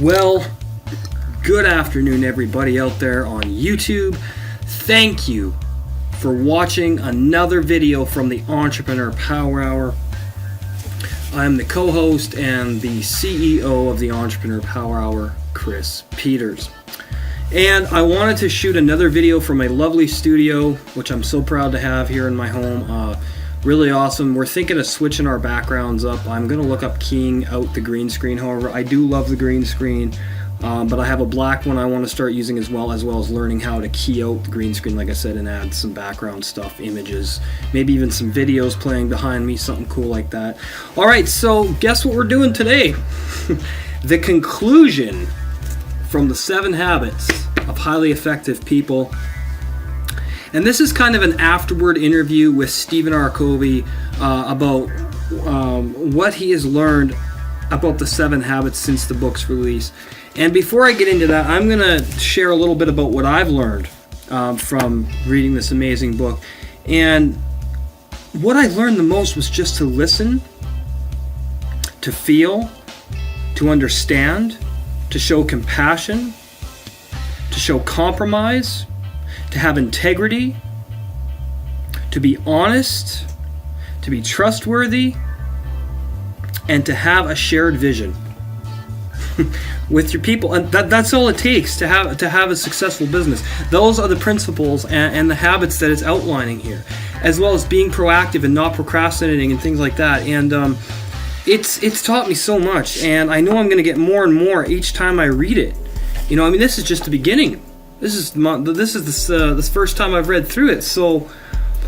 Well, good afternoon, everybody out there on YouTube. Thank you for watching another video from the Entrepreneur Power Hour. I'm the co-host and the CEO of the Entrepreneur Power Hour, Chris Peters. And I wanted to shoot another video from my lovely studio, which I'm so proud to have here in my home. Really awesome. We're thinking of switching our backgrounds up. I'm going to look up keying out the green screen. However, I do love the green screen, but I have a black one I want to start using as well as learning how to key out the green screen, like I said, and add some background stuff, images, maybe even some videos playing behind me, something cool like that. All right, so guess what we're doing today? The conclusion from the 7 Habits of Highly Effective People. And this is kind of an afterward interview with Stephen R. Covey about what he has learned about the 7 Habits since the book's release. And before I get into that, I'm going to share a little bit about what I've learned from reading this amazing book. And what I learned the most was just to listen, to feel, to understand, to show compassion, to show compromise, to have integrity, to be honest, to be trustworthy, and to have a shared vision with your people. And that's all it takes to have a successful business. Those are the principles and the habits that it's outlining here, as well as being proactive and not procrastinating and things like that. And it's taught me so much, and I know I'm going to get more and more each time I read it. You know, I mean, this is just the beginning. This is the first time I've read through it, so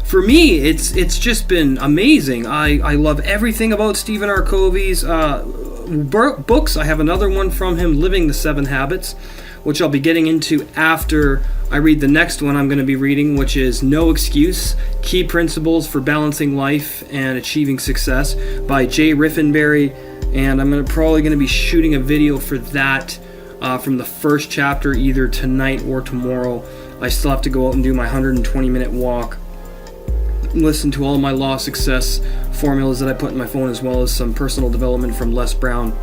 for me, it's just been amazing. I love everything about Stephen R. Covey's books. I have another one from him, Living the 7 Habits, which I'll be getting into after I read the next one I'm going to be reading, which is No Excuse: Key Principles for Balancing Life and Achieving Success by Jay Riffenberry, and I'm probably going to be shooting a video for that from the first chapter either tonight or tomorrow. I still have to go out and do my 120-minute walk, listen to all my law success formulas that I put in my phone, as well as some personal development from Les Brown,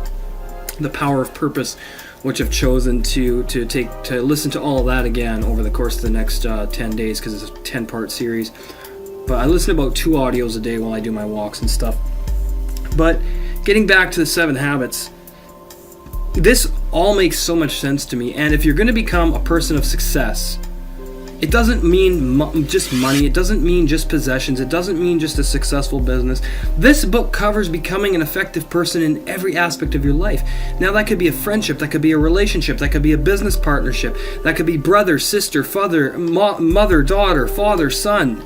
The Power of Purpose, which I've chosen to listen to all of that again over the course of the next 10 days, because it's a 10-part series. But I listen to about 2 audios a day while I do my walks and stuff. But getting back to the 7 Habits, this all makes so much sense to me. And if you're going to become a person of success, it doesn't mean just money, it doesn't mean just possessions, it doesn't mean just a successful business. This book covers becoming an effective person in every aspect of your life. Now, that could be a friendship, that could be a relationship, that could be a business partnership, that could be brother, sister, father, mother, daughter, father, son.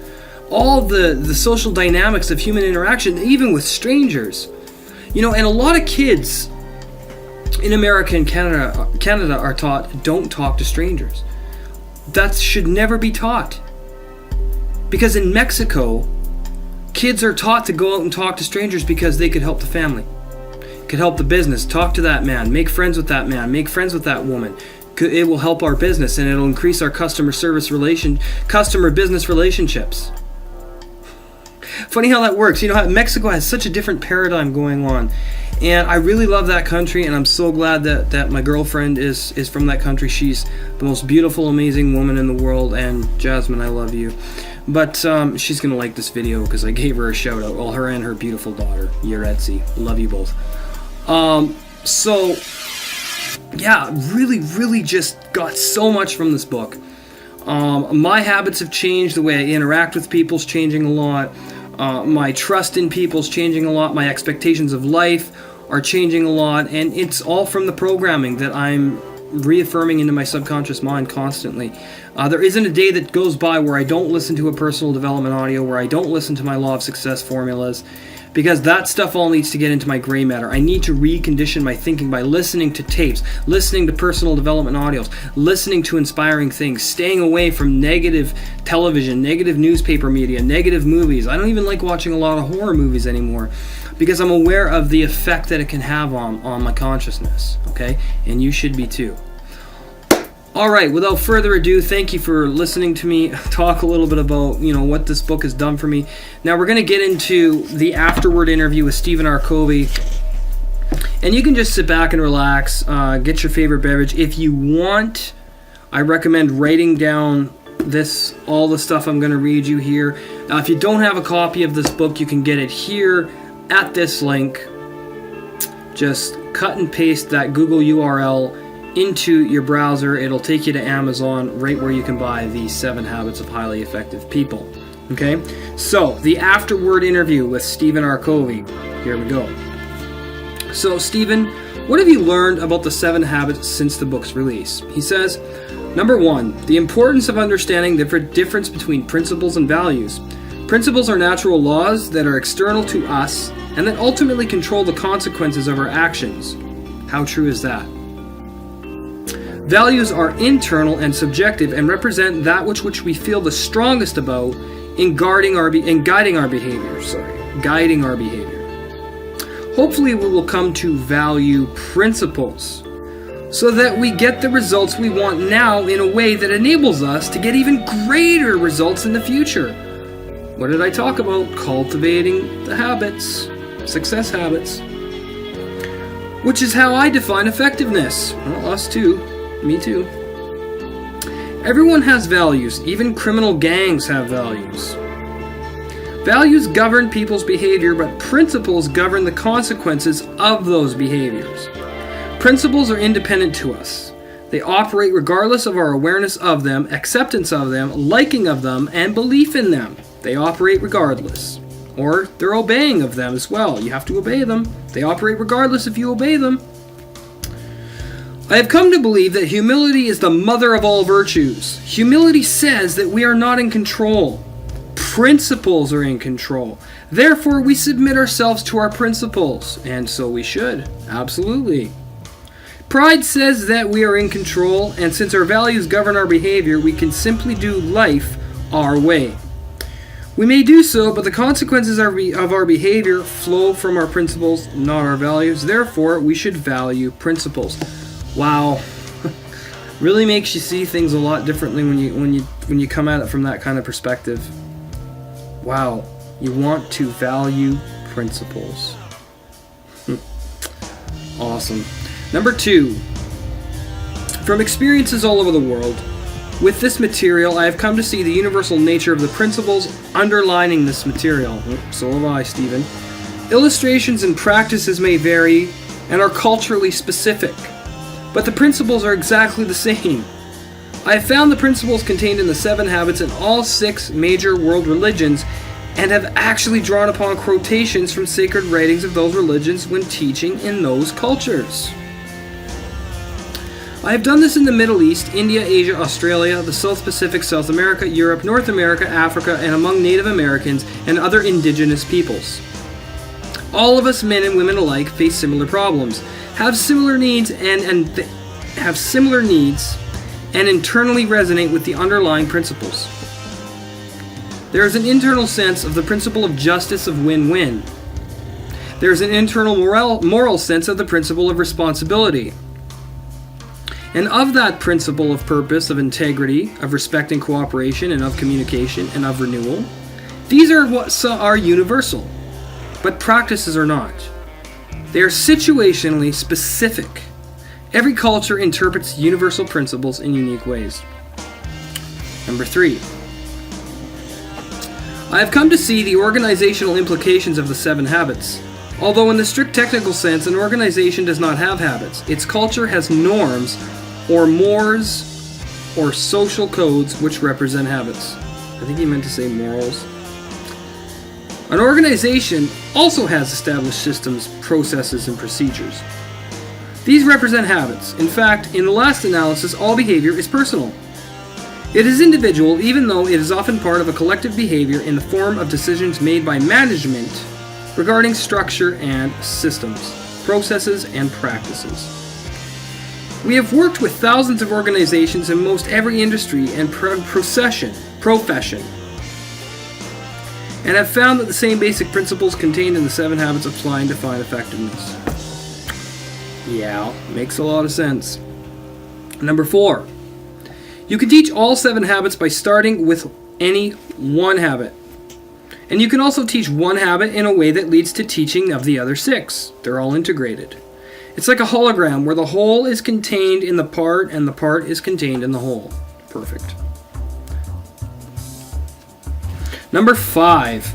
All the social dynamics of human interaction, even with strangers. You know, and a lot of kids in America and Canada are taught, don't talk to strangers. That should never be taught. Because in Mexico, kids are taught to go out and talk to strangers because they could help the family, could help the business, talk to that man, make friends with that man, make friends with that woman. It will help our business, and it'll increase our customer business relationships. Funny how that works. You know how Mexico has such a different paradigm going on. And I really love that country, and I'm so glad that my girlfriend is from that country. She's the most beautiful, amazing woman in the world, and Jasmine, I love you. But she's going to like this video because I gave her a shout out. Well, her and her beautiful daughter, Yaretsi. Love you both. So, yeah, really just got so much from this book. My habits have changed. The way I interact with people is changing a lot. My trust in people is changing a lot. My expectations of life are changing a lot. And it's all from the programming that I'm reaffirming into my subconscious mind constantly. There isn't a day that goes by where I don't listen to a personal development audio, where I don't listen to my law of success formulas, because that stuff all needs to get into my gray matter. I need to recondition my thinking by listening to tapes, listening to personal development audios, listening to inspiring things, staying away from negative television, negative newspaper media, negative movies. I don't even like watching a lot of horror movies anymore because I'm aware of the effect that it can have on my consciousness, okay? And you should be too. All right, without further ado, thank you for listening to me talk a little bit about, what this book has done for me. Now we're going to get into the afterward interview with Stephen R. Covey. And you can just sit back and relax, get your favorite beverage. If you want, I recommend writing down all the stuff I'm going to read you here. If you don't have a copy of this book, you can get it here at this link. Just cut and paste that Google URL into your browser. It'll take you to Amazon, right where you can buy the 7 Habits of Highly Effective People. Okay? So, the afterword interview with Stephen R. Covey. Here we go. So, Stephen, what have you learned about the 7 Habits since the book's release? He says, number 1, the importance of understanding the difference between principles and values. Principles are natural laws that are external to us and that ultimately control the consequences of our actions. How true is that? Values are internal and subjective and represent that which we feel the strongest about in guiding our behavior. Hopefully we will come to value principles so that we get the results we want now in a way that enables us to get even greater results in the future. What did I talk about? Cultivating the habits, success habits, which is how I define effectiveness. Well, us too. Me too. Everyone has values. Even criminal gangs have values. Values govern people's behavior, but principles govern the consequences of those behaviors. Principles are independent to us. They operate regardless of our awareness of them, acceptance of them, liking of them, and belief in them. They operate regardless. Or they're obeying of them as well. You have to obey them. They operate regardless if you obey them. I have come to believe that humility is the mother of all virtues. Humility says that we are not in control. Principles are in control. Therefore, we submit ourselves to our principles. And so we should. Absolutely. Pride says that we are in control, and since our values govern our behavior, we can simply do life our way. We may do so, but the consequences of our behavior flow from our principles, not our values. Therefore, we should value principles. Wow. Really makes you see things a lot differently when you come at it from that kind of perspective. Wow. You want to value principles. Awesome. Number 2. From experiences all over the world, with this material, I have come to see the universal nature of the principles underlining this material. So have I, Stephen. Illustrations and practices may vary and are culturally specific, but the principles are exactly the same. I have found the principles contained in the 7 Habits in all 6 major world religions and have actually drawn upon quotations from sacred writings of those religions when teaching in those cultures. I have done this in the Middle East, India, Asia, Australia, the South Pacific, South America, Europe, North America, Africa, and among Native Americans and other indigenous peoples. All of us, men and women alike, face similar problems, have similar needs and internally resonate with the underlying principles. There is an internal sense of the principle of justice of win-win. There is an internal moral sense of the principle of responsibility. And of that principle of purpose, of integrity, of respect and cooperation, and of communication, and of renewal. These are what are universal, but practices are not. They are situationally specific. Every culture interprets universal principles in unique ways. Number 3. I have come to see the organizational implications of the 7 Habits. Although in the strict technical sense, an organization does not have habits. Its culture has norms, or mores, or social codes which represent habits. I think he meant to say morals. An organization also has established systems, processes, and procedures. These represent habits. In fact, in the last analysis, all behavior is personal. It is individual, even though it is often part of a collective behavior in the form of decisions made by management regarding structure and systems, processes, and practices. We have worked with thousands of organizations in most every industry and profession, and have found that the same basic principles contained in the 7 Habits apply and define effectiveness. Yeah, makes a lot of sense. Number 4. You can teach all 7 habits by starting with any one habit. And you can also teach one habit in a way that leads to teaching of the other 6. They're all integrated. It's like a hologram where the whole is contained in the part and the part is contained in the whole. Perfect. Number 5.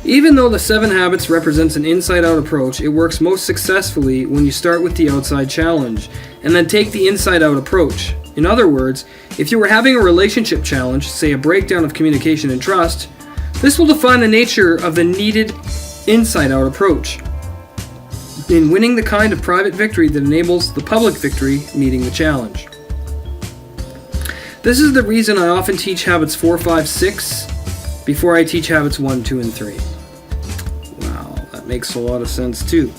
Even though the 7 habits represents an inside-out approach, it works most successfully when you start with the outside challenge and then take the inside-out approach. In other words, if you were having a relationship challenge, say a breakdown of communication and trust, this will define the nature of the needed inside-out approach in winning the kind of private victory that enables the public victory meeting the challenge. This is the reason I often teach habits 4, 5, 6 before I teach habits 1, 2, and 3. Wow, that makes a lot of sense too.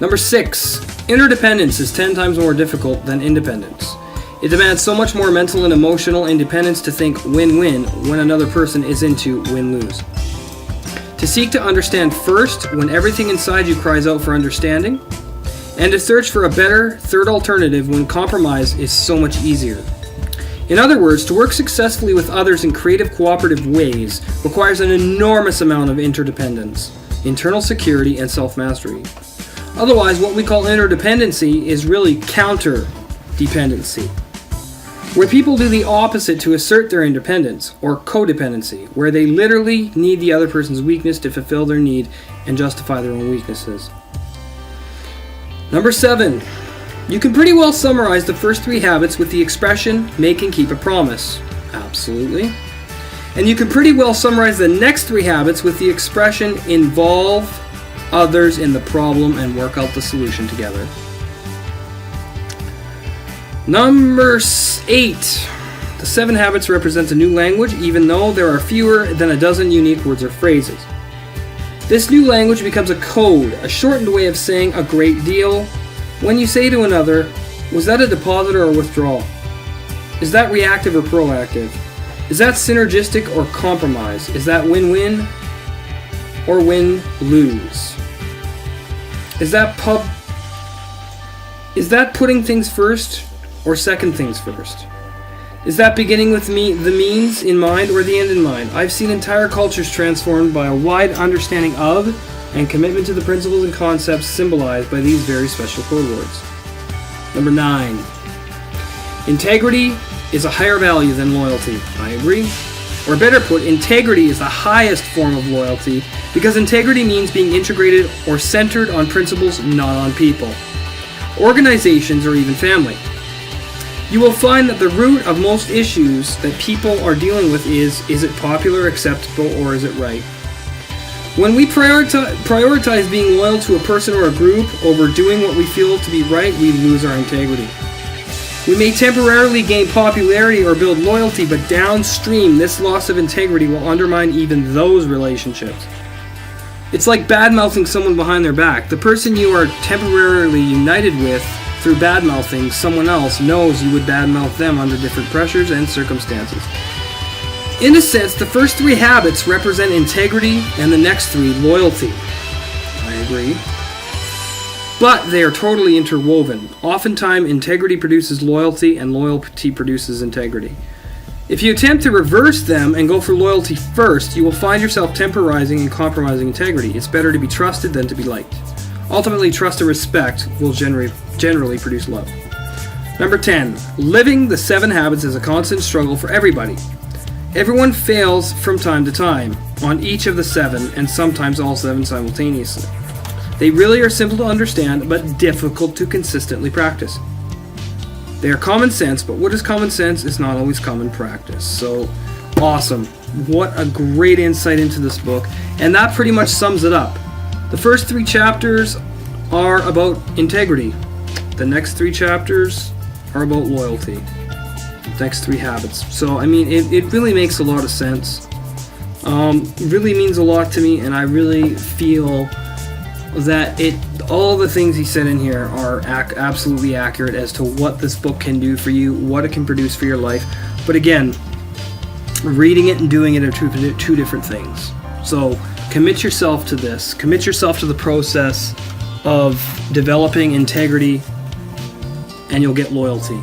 Number 6. Interdependence is 10 times more difficult than independence. It demands so much more mental and emotional independence to think win-win when another person is into win-lose. To seek to understand first when everything inside you cries out for understanding, and to search for a better third alternative when compromise is so much easier. In other words, to work successfully with others in creative cooperative ways requires an enormous amount of interdependence, internal security, and self-mastery. Otherwise, what we call interdependency is really counter-dependency, where people do the opposite to assert their independence, or codependency, where they literally need the other person's weakness to fulfill their need and justify their own weaknesses. Number 7. You can pretty well summarize the first 3 habits with the expression, make and keep a promise. Absolutely. And you can pretty well summarize the next 3 habits with the expression, involve others in the problem and work out the solution together. Number 8. The 7 habits represent a new language, even though there are fewer than a dozen unique words or phrases. This new language becomes a code, a shortened way of saying a great deal. When you say to another, was that a deposit or a withdrawal? Is that reactive or proactive? Is that synergistic or compromise? Is that win-win or win-lose? Is that putting things first or second things first? Is that beginning with the means in mind or the end in mind? I've seen entire cultures transformed by a wide understanding of and commitment to the principles and concepts symbolized by these very special code words. Number 9. Integrity is a higher value than loyalty. I agree. Or better put, integrity is the highest form of loyalty because integrity means being integrated or centered on principles, not on people, organizations, or even family. You will find that the root of most issues that people are dealing with is it popular, acceptable, or is it right? When we prioritize being loyal to a person or a group over doing what we feel to be right, we lose our integrity. We may temporarily gain popularity or build loyalty, but downstream, this loss of integrity will undermine even those relationships. It's like bad-mouthing someone behind their back. The person you are temporarily united with through bad-mouthing someone else knows you would bad-mouth them under different pressures and circumstances. In a sense, the first 3 habits represent integrity and the next 3 loyalty. I agree. But they are totally interwoven. Oftentimes, integrity produces loyalty and loyalty produces integrity. If you attempt to reverse them and go for loyalty first, you will find yourself temporizing and compromising integrity. It's better to be trusted than to be liked. Ultimately, trust and respect will generally produce love. Number 10. Living the 7 habits is a constant struggle for everybody. Everyone fails from time to time on each of the 7, and sometimes all 7 simultaneously. They really are simple to understand, but difficult to consistently practice. They are common sense, but what is common sense is not always common practice. So, awesome. What a great insight into this book. And that pretty much sums it up. The first 3 chapters are about integrity. The next 3 chapters are about loyalty. The next 3 habits. So, I mean, it really makes a lot of sense. It really means a lot to me, and I really feel that all the things he said in here are absolutely accurate as to what this book can do for you, what it can produce for your life. But again, reading it and doing it are two different things. So commit yourself to this. Commit yourself to the process of developing integrity, and you'll get loyalty.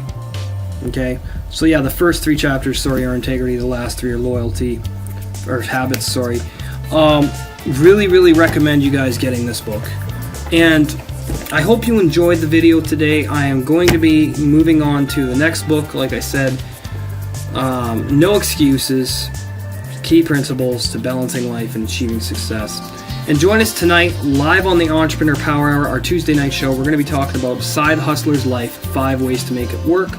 Okay? So yeah, the first 3 chapters, are integrity. The last 3 are loyalty, or habits, Really recommend you guys getting this book. And I hope you enjoyed the video today. I am going to be moving on to the next book, like I said. No Excuses, Key Principles to Balancing Life and Achieving Success. And join us tonight live on the Entrepreneur Power Hour, our Tuesday night show. We're going to be talking about Side Hustler's Life, 5 ways to make it work.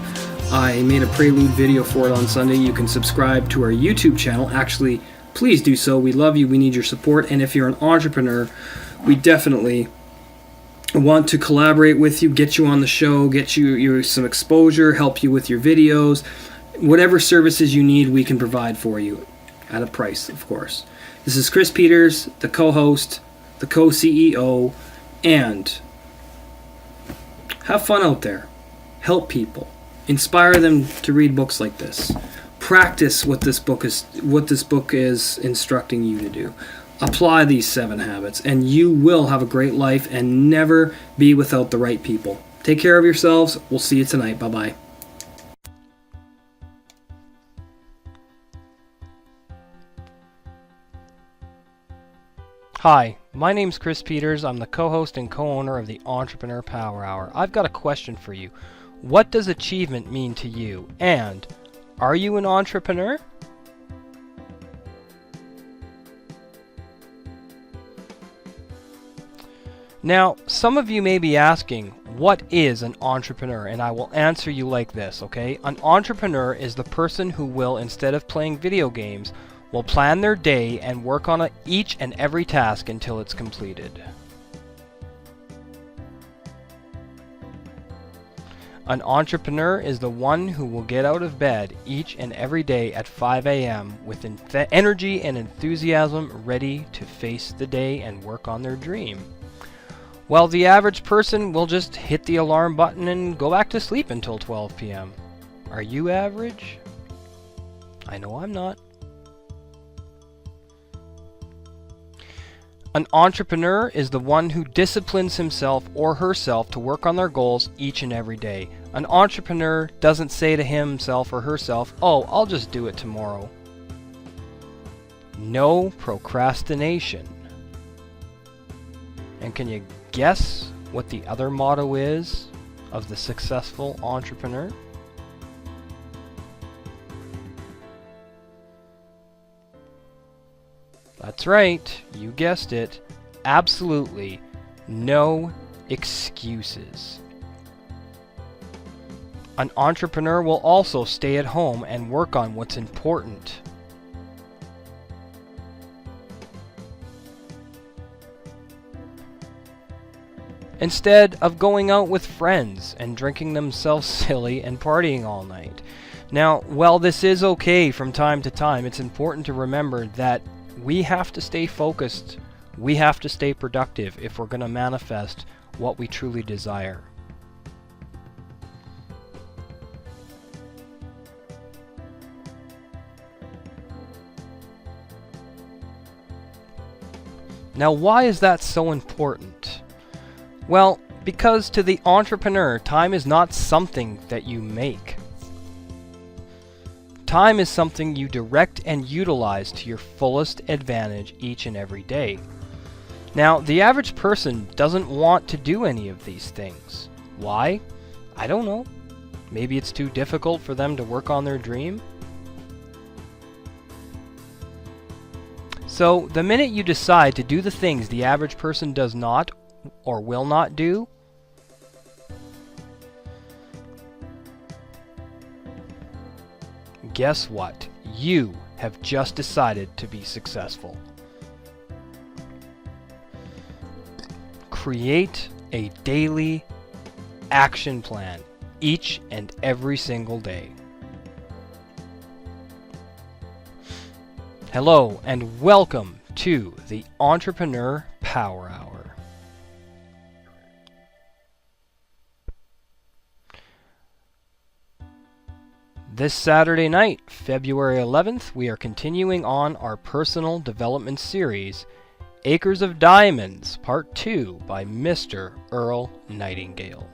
I made a prelude video for it on Sunday. You can subscribe to our YouTube channel. Actually, please do so. We love you. We need your support. And if you're an entrepreneur, we definitely want to collaborate with you, get you on the show, get you some exposure, help you with your videos. Whatever services you need, we can provide for you at a price, of course. This is Chris Peters, the co-host, the co-CEO, and have fun out there. Help people. Inspire them to read books like this. Practice what this book is instructing you to do. Apply these 7 habits, and you will have a great life and never be without the right people. Take care of yourselves. We'll see you tonight. Bye-bye. Hi, my name's Chris Peters. I'm the co-host and co-owner of the Entrepreneur Power Hour. I've got a question for you. What does achievement mean to you? And are you an entrepreneur? Now, some of you may be asking, what is an entrepreneur? And I will answer you like this, okay? An entrepreneur is the person who will, instead of playing video games, will plan their day and work on each and every task until it's completed. An entrepreneur is the one who will get out of bed each and every day at 5 a.m. with energy and enthusiasm, ready to face the day and work on their dream. While the average person will just hit the alarm button and go back to sleep until 12 p.m. Are you average? I know I'm not. An entrepreneur is the one who disciplines himself or herself to work on their goals each and every day. An entrepreneur doesn't say to himself or herself, "Oh, I'll just do it tomorrow." No procrastination. And can you guess what the other motto is of the successful entrepreneur? That's right, you guessed it. Absolutely no excuses. An entrepreneur will also stay at home and work on what's important. Instead of going out with friends and drinking themselves silly and partying all night. Now, while this is okay from time to time, it's important to remember that we have to stay focused, we have to stay productive if we're going to manifest what we truly desire. Now, why is that so important? Well, because to the entrepreneur, time is not something that you make. Time is something you direct and utilize to your fullest advantage each and every day. Now, the average person doesn't want to do any of these things. Why? I don't know. Maybe it's too difficult for them to work on their dream. So, the minute you decide to do the things the average person does not or will not do, guess what? You have just decided to be successful. Create a daily action plan each and every single day. Hello and welcome to the Entrepreneur Power Hour. This Saturday night, February 11th, we are continuing on our personal development series, Acres of Diamonds, Part 2 by Mr. Earl Nightingale.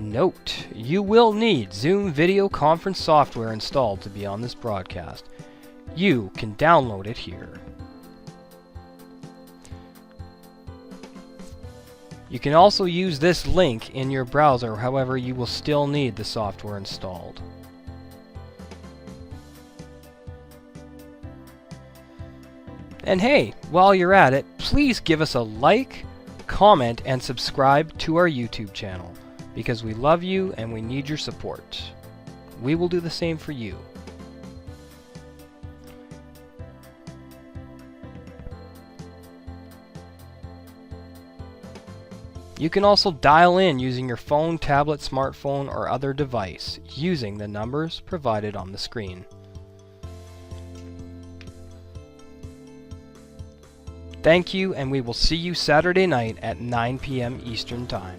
Note: you will need Zoom video conference software installed to be on this broadcast. You can download it here. You can also use this link in your browser, however, you will still need the software installed. And hey, while you're at it, please give us a like, comment, and subscribe to our YouTube channel, because we love you and we need your support. We will do the same for you. You can also dial in using your phone, tablet, smartphone, or other device using the numbers provided on the screen. Thank you, and we will see you Saturday night at 9 p.m. Eastern Time.